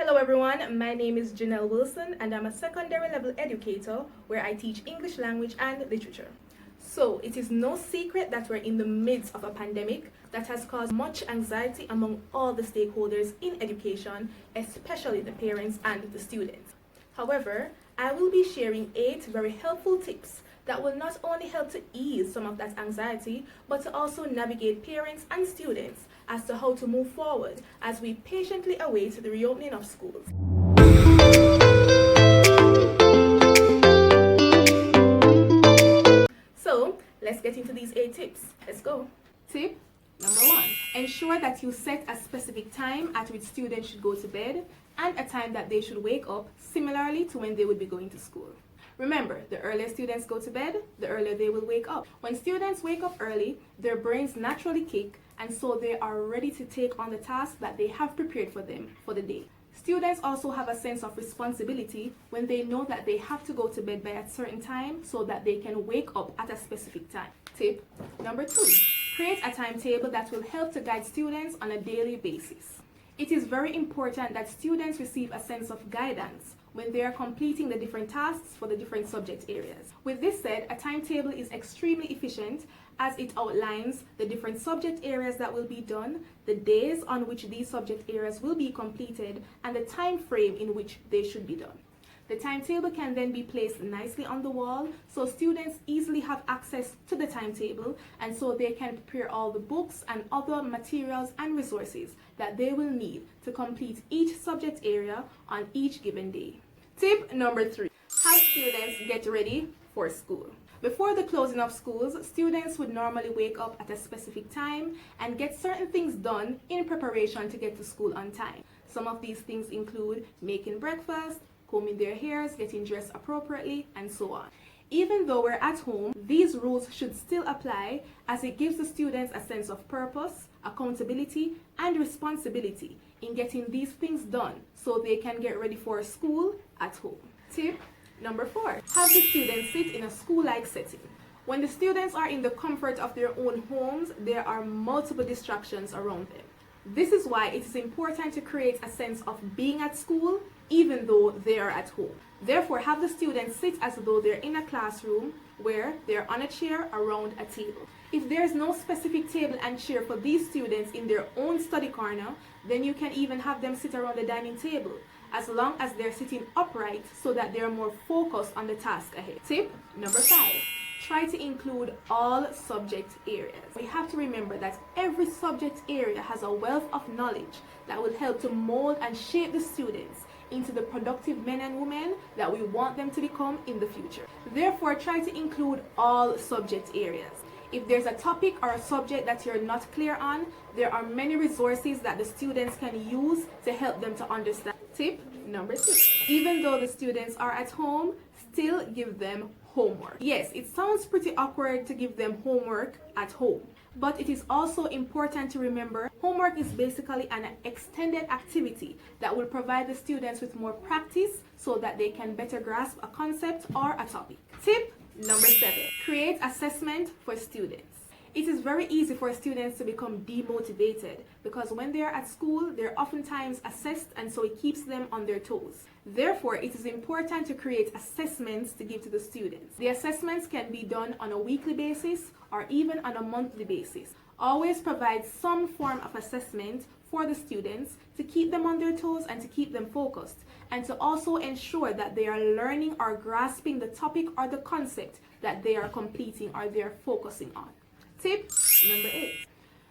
Hello everyone, my name is Ginell Wilson and I'm a secondary level educator where I teach English language and literature. So it is no secret that we're in the midst of a pandemic that has caused much anxiety among all the stakeholders in education, especially the parents and the students. However, I will be sharing 8 very helpful tips that will not only help to ease some of that anxiety, but to also navigate parents and students as to how to move forward as we patiently await the reopening of schools. So, let's get into these 8 tips. Let's go. Tip number 1. Ensure that you set a specific time at which students should go to bed and a time that they should wake up, similarly to when they would be going to school. Remember, the earlier students go to bed, the earlier they will wake up. When students wake up early, their brains naturally kick, and so they are ready to take on the task that they have prepared for them for the day. Students also have a sense of responsibility when they know that they have to go to bed by a certain time so that they can wake up at a specific time. Tip number 2. Create a timetable that will help to guide students on a daily basis. It is very important that students receive a sense of guidance when they are completing the different tasks for the different subject areas. With this said, a timetable is extremely efficient as it outlines the different subject areas that will be done, the days on which these subject areas will be completed, and the time frame in which they should be done. The timetable can then be placed nicely on the wall so students easily have access to the timetable, and so they can prepare all the books and other materials and resources that they will need to complete each subject area on each given day. Tip number 3. Have students get ready for school. Before the closing of schools, students would normally wake up at a specific time and get certain things done in preparation to get to school on time. Some of these things include making breakfast, combing their hairs, getting dressed appropriately, and so on. Even though we're at home, these rules should still apply as it gives the students a sense of purpose, accountability, and responsibility in getting these things done so they can get ready for school at home. Tip number 4. Have the students sit in a school-like setting. When the students are in the comfort of their own homes, there are multiple distractions around them. This is why it is important to create a sense of being at school even though they are at home. Therefore, have the students sit as though they're in a classroom where they're on a chair around a table. If there's no specific table and chair for these students in their own study corner, then you can even have them sit around the dining table, as long as they're sitting upright so that they're more focused on the task ahead. Tip number 5. Try to include all subject areas. We have to remember that every subject area has a wealth of knowledge that will help to mold and shape the students into the productive men and women that we want them to become in the future. Therefore, try to include all subject areas. If there's a topic or a subject that you're not clear on, there are many resources that the students can use to help them to understand. Tip number 6. Even though the students are at home, still give them homework. Yes, it sounds pretty awkward to give them homework at home, but it is also important to remember homework is basically an extended activity that will provide the students with more practice so that they can better grasp a concept or a topic. Tip number 7. Create assessment for students. It is very easy for students to become demotivated because when they are at school, they're oftentimes assessed, and so it keeps them on their toes. Therefore, it is important to create assessments to give to the students. The assessments can be done on a weekly basis or even on a monthly basis. Always provide some form of assessment for the students to keep them on their toes and to keep them focused, and to also ensure that they are learning or grasping the topic or the concept that they are completing or they are focusing on. Tip number 8.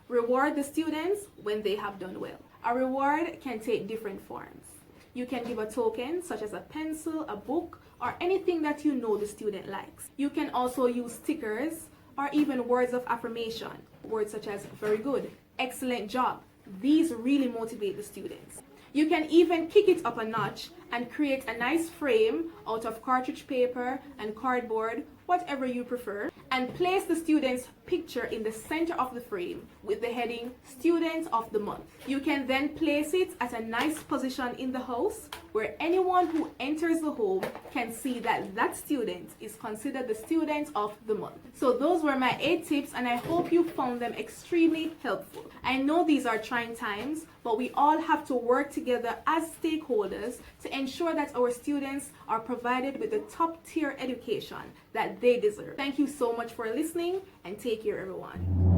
Reward the students when they have done well. A reward can take different forms. You can give a token such as a pencil, a book, or anything that you know the student likes. You can also use stickers or even words of affirmation. Words such as very good, excellent job. These really motivate the students. You can even kick it up a notch and create a nice frame out of cartridge paper and cardboard, whatever you prefer, and place the student's picture in the center of the frame with the heading Student of the Month. You can then place it at a nice position in the house where anyone who enters the home can see that that student is considered the Student of the Month. So those were my 8 tips, and I hope you found them extremely helpful. I know these are trying times, but we all have to work together as stakeholders to ensure that our students are provided with the top tier education that they deserve. Thank you so much for listening, and take care, everyone.